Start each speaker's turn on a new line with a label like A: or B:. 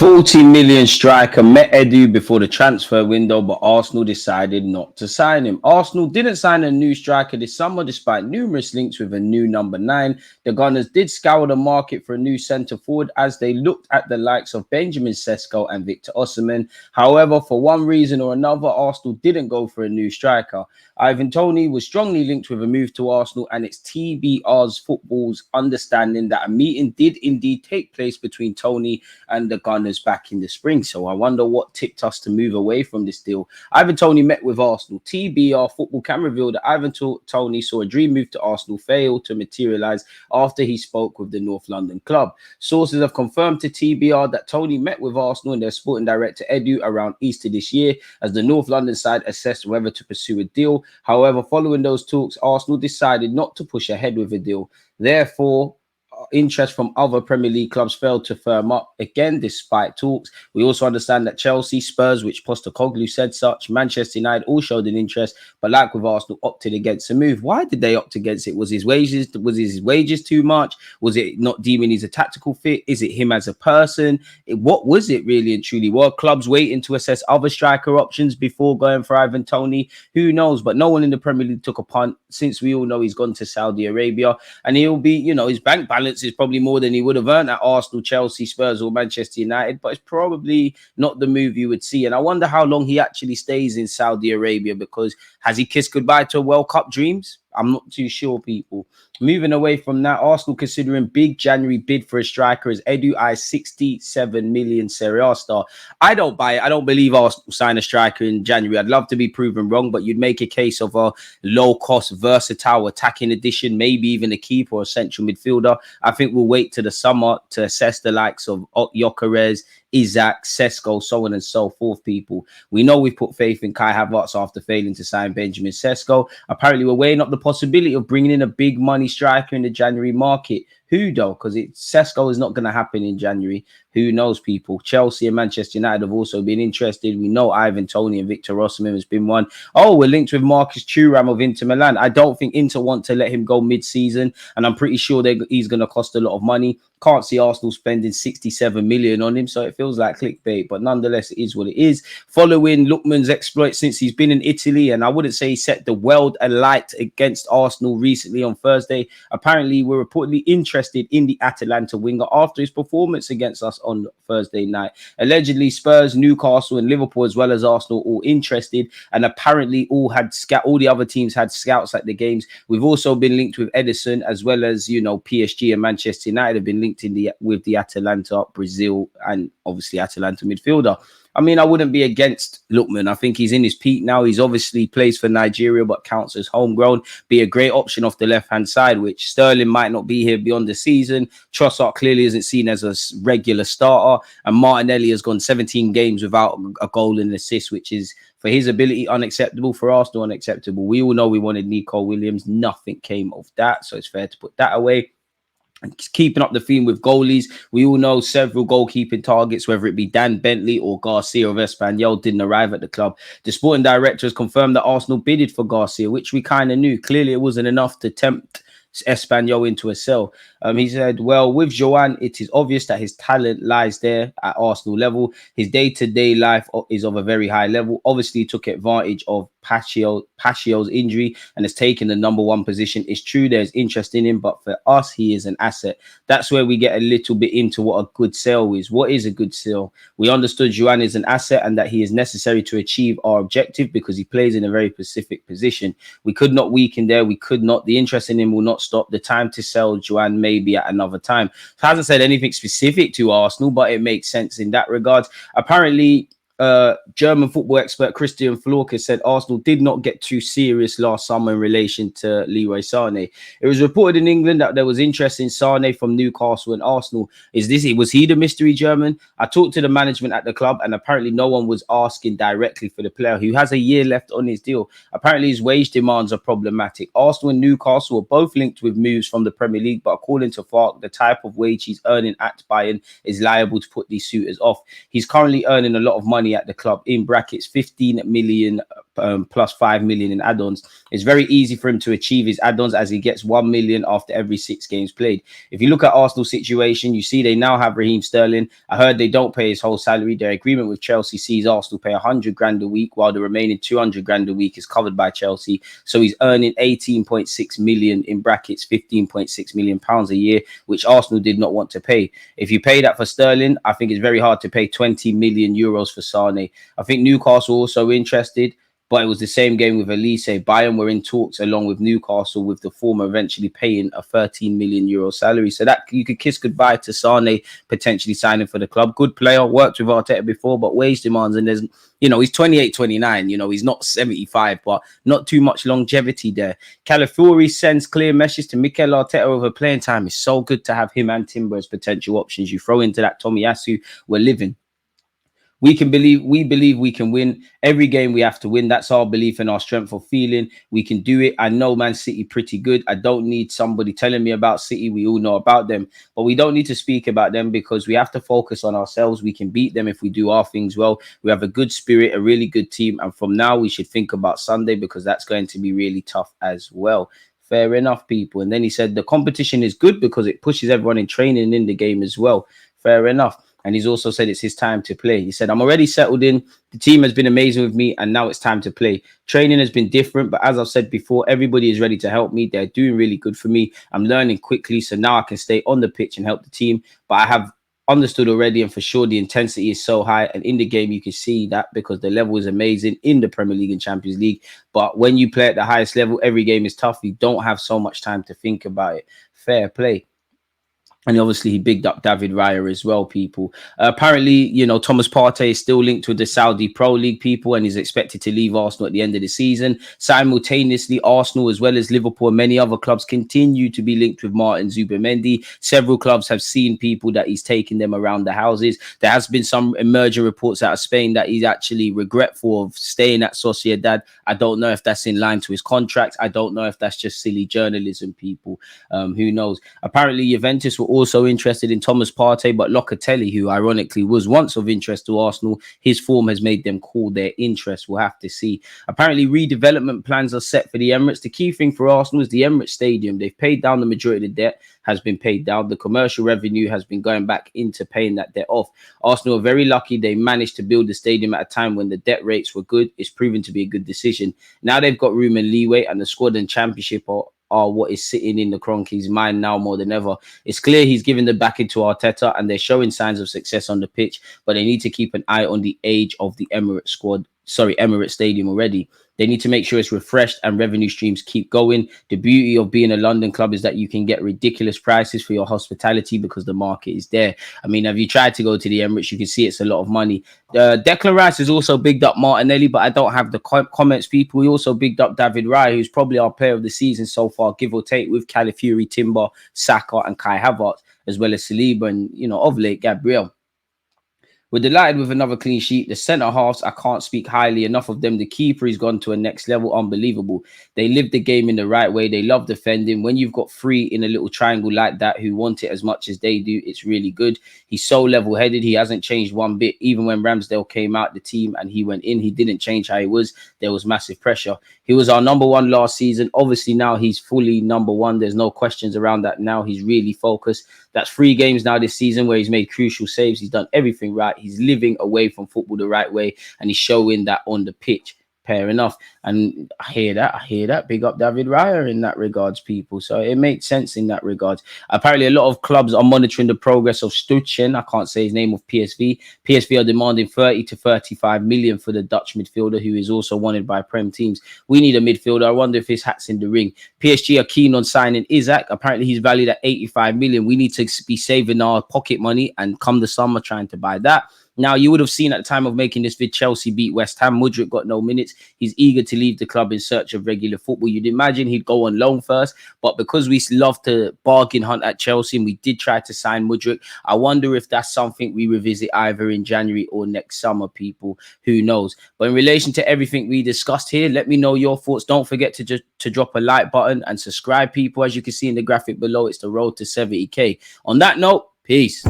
A: 40 million striker met Edu before the transfer window, but Arsenal decided not to sign him. Arsenal didn't sign a new striker this summer despite numerous links with a new number 9. The Gunners did scour the market for a new centre forward as they looked at the likes of Benjamin Sesko and Victor Osimhen. However, for one reason or another, Arsenal didn't go for a new striker. Ivan Toney was strongly linked with a move to Arsenal, and it's TBR's Football's understanding that a meeting did indeed take place between Toney and the Gunners back in the spring. So I wonder what tipped us to move away from this deal. Ivan Toney met with Arsenal. TBR Football can reveal that Ivan Toney saw a dream move to Arsenal fail to materialise after he spoke with the North London club. Sources have confirmed to TBR that Toney met with Arsenal and their sporting director Edu around Easter this year as the North London side assessed whether to pursue a deal. However, following those talks, Arsenal decided not to push ahead with a deal. Therefore, interest from other Premier League clubs failed to firm up again despite talks. We also understand that Chelsea, Spurs, which Postecoglou said such, Manchester United all showed an interest, but like with Arsenal, opted against the move. Why did they opt against it? Was his wages too much? Was it not deeming he's a tactical fit? Is it him as a person? What was it really and truly? Were clubs waiting to assess other striker options before going for Ivan Toney? Who knows? But no one in the Premier League took a punt, since we all know he's gone to Saudi Arabia and he'll be, his bank balance is probably more than he would have earned at Arsenal, Chelsea, Spurs or Manchester United, but it's probably not the move you would see. And I wonder how long he actually stays in Saudi Arabia, because has he kissed goodbye to World Cup dreams? I'm not too sure, people. Moving away from that, Arsenal considering big January bid for a striker as Edu eyes 67 million Serie A star. I don't buy it. I don't believe Arsenal sign a striker in January. I'd love to be proven wrong, but you'd make a case of a low-cost, versatile attacking addition, maybe even a keeper or a central midfielder. I think we'll wait to the summer to assess the likes of Gyökeres, Isaac, Sesko, so on and so forth, people. We know we've put faith in Kai Havertz after failing to sign Benjamin Sesko. Apparently, we're weighing up the possibility of bringing in a big money striker in the January market. Who though? Because Sesko is not going to happen in January. Who knows, people? Chelsea and Manchester United have also been interested. We know Ivan Toney and Victor Osimhen has been one. Oh, we're linked with Marcus Thuram of Inter Milan. I don't think Inter want to let him go mid-season, and I'm pretty sure he's going to cost a lot of money. Can't see Arsenal spending 67 million on him, so it feels like clickbait, but nonetheless, it is what it is. Following Lookman's exploit since he's been in Italy, and I wouldn't say he set the world alight against Arsenal recently on Thursday. Apparently, we're reportedly interested in the Atalanta winger after his performance against us on Thursday night. Allegedly, Spurs, Newcastle, and Liverpool, as well as Arsenal, all interested, and apparently all the other teams had scouts at the games. We've also been linked with Edison, as well as PSG and Manchester United have been linked with the Atalanta, Brazil, and obviously Atalanta midfielder. I mean, I wouldn't be against Lookman. I think he's in his peak now. He's obviously plays for Nigeria, but counts as homegrown. Be a great option off the left-hand side, which Sterling might not be here beyond the season. Trossard clearly isn't seen as a regular starter. And Martinelli has gone 17 games without a goal and an assist, which is, for his ability, unacceptable. For Arsenal, unacceptable. We all know we wanted Nico Williams. Nothing came of that, so it's fair to put that away. Keeping up the theme with goalies, we all know several goalkeeping targets, whether it be Dan Bentley or Garcia of Espanyol, didn't arrive at the club. The sporting director has confirmed that Arsenal bidded for Garcia, which we kind of knew. Clearly, it wasn't enough to tempt Espanyol into a sell. He said, well, with Joan, it is obvious that his talent lies there at Arsenal level. His day-to-day life is of a very high level. Obviously, he took advantage of Paschio's injury and has taken the number 1 position. It's true there's interest in him, but for us, he is an asset. That's where we get a little bit into what a good sale is. What is a good sale? We understood Joan is an asset and that he is necessary to achieve our objective because he plays in a very specific position. We could not weaken there. We could not. The interest in him will not stop. The time to sell Joan may be at another time. He hasn't said anything specific to Arsenal, but it makes sense in that regard. Apparently, German football expert Christian Florka said Arsenal did not get too serious last summer in relation to Leroy Sane. It was reported in England that there was interest in Sane from Newcastle and Arsenal. Was he the mystery German? I talked to the management at the club and apparently no one was asking directly for the player who has a year left on his deal. Apparently his wage demands are problematic. Arsenal and Newcastle are both linked with moves from the Premier League, but according to Fark, the type of wage he's earning at Bayern is liable to put these suitors off. He's currently earning a lot of money at the club, in brackets 15 million plus 5 million in add-ons. It's very easy for him to achieve his add-ons as he gets 1 million after every 6 games played. If you look at Arsenal's situation, you see they now have Raheem Sterling. I heard they don't pay his whole salary. Their agreement with Chelsea sees Arsenal pay 100 grand a week, while the remaining 200 grand a week is covered by Chelsea. So he's earning 18.6 million in brackets, 15.6 million pounds a year, which Arsenal did not want to pay. If you pay that for Sterling, I think it's very hard to pay 20 million euros for Sane. I think Newcastle also interested, but it was the same game with Elise. Bayern were in talks along with Newcastle, with the former eventually paying a 13 million euro salary. So that you could kiss goodbye to Sane potentially signing for the club. Good player, worked with Arteta before, but wage demands, and there's, he's 28, 29. He's not 75, but not too much longevity there. Calafiori sends clear message to Mikel Arteta over playing time. It's so good to have him and Timber as potential options. You throw into that Tomiyasu, we're living. We believe we can win. Every game we have to win. That's our belief and our strength of feeling. We can do it. I know Man City pretty good. I don't need somebody telling me about City. We all know about them. But we don't need to speak about them because we have to focus on ourselves. We can beat them if we do our things well. We have a good spirit, a really good team. And from now, we should think about Sunday because that's going to be really tough as well. Fair enough, people. And then he said the competition is good because it pushes everyone in training in the game as well. Fair enough. And he's also said it's his time to play. He said, I'm already settled in. The team has been amazing with me, and now it's time to play. Training has been different, but as I've said before, everybody is ready to help me. They're doing really good for me. I'm learning quickly, so now I can stay on the pitch and help the team. But I have understood already, and for sure, the intensity is so high. And in the game, you can see that because the level is amazing in the Premier League and Champions League. But when you play at the highest level, every game is tough. You don't have so much time to think about it. Fair play. And obviously, he bigged up David Raya as well, people. Apparently, Thomas Partey is still linked with the Saudi Pro League, people, and is expected to leave Arsenal at the end of the season. Simultaneously, Arsenal, as well as Liverpool and many other clubs, continue to be linked with Martin Zubimendi. Several clubs have seen people that he's taking them around the houses. There has been some emerging reports out of Spain that he's actually regretful of staying at Sociedad. I don't know if that's in line to his contract. I don't know if that's just silly journalism, people. Who knows? Apparently, Juventus were also interested in Thomas Partey, but Locatelli, who ironically was once of interest to Arsenal, his form has made them call their interest. We'll have to see. Apparently, redevelopment plans are set for the Emirates. The key thing for Arsenal is the Emirates Stadium. They've paid down the majority of the debt, has been paid down. The commercial revenue has been going back into paying that debt off. Arsenal are very lucky they managed to build the stadium at a time when the debt rates were good. It's proven to be a good decision. Now they've got room and leeway, and the squad and championship are what is sitting in the Kroenke's mind now more than ever. It's clear he's giving the backing to Arteta, and they're showing signs of success on the pitch, but they need to keep an eye on the age of the Emirates Stadium already. They need to make sure it's refreshed and revenue streams keep going. The beauty of being a London club is that you can get ridiculous prices for your hospitality because the market is there. I mean, have you tried to go to the Emirates? You can see it's a lot of money. Declan Rice has also bigged up Martinelli, but I don't have the comments, people. He also bigged up David Raya, who's probably our player of the season so far, give or take, with Calafiori, Timber, Saka, and Kai Havertz, as well as Saliba and, of late, Gabriel. We're delighted with another clean sheet. The centre halves, I can't speak highly enough of them. The keeper has gone to a next level. Unbelievable. They live the game in the right way. They love defending. When you've got three in a little triangle like that who want it as much as they do, it's really good. He's so level-headed. He hasn't changed one bit. Even when Ramsdale came out the team and he went in, he didn't change how he was. There was massive pressure. He was our number one last season. Obviously, now he's fully number one. There's no questions around that now. He's really focused. That's 3 games now this season where he's made crucial saves. He's done everything right. He's living away from football the right way, and he's showing that on the pitch. Fair enough. And I hear that. Big up David Raya in that regards, people. So it makes sense in that regards. Apparently, a lot of clubs are monitoring the progress of Stuchen. I can't say his name, of PSV. PSV are demanding 30 to 35 million for the Dutch midfielder, who is also wanted by Prem teams. We need a midfielder. I wonder if his hat's in the ring. PSG are keen on signing Isaac. Apparently, he's valued at 85 million. We need to be saving our pocket money and come the summer trying to buy that. Now, you would have seen at the time of making this vid, Chelsea beat West Ham. Mudryk got no minutes. He's eager to leave the club in search of regular football. You'd imagine he'd go on loan first, but because we love to bargain hunt at Chelsea and we did try to sign Mudryk, I wonder if that's something we revisit either in January or next summer, people. Who knows? But in relation to everything we discussed here, let me know your thoughts. Don't forget to drop a like button and subscribe, people. As you can see in the graphic below, it's the road to 70K. On that note, peace.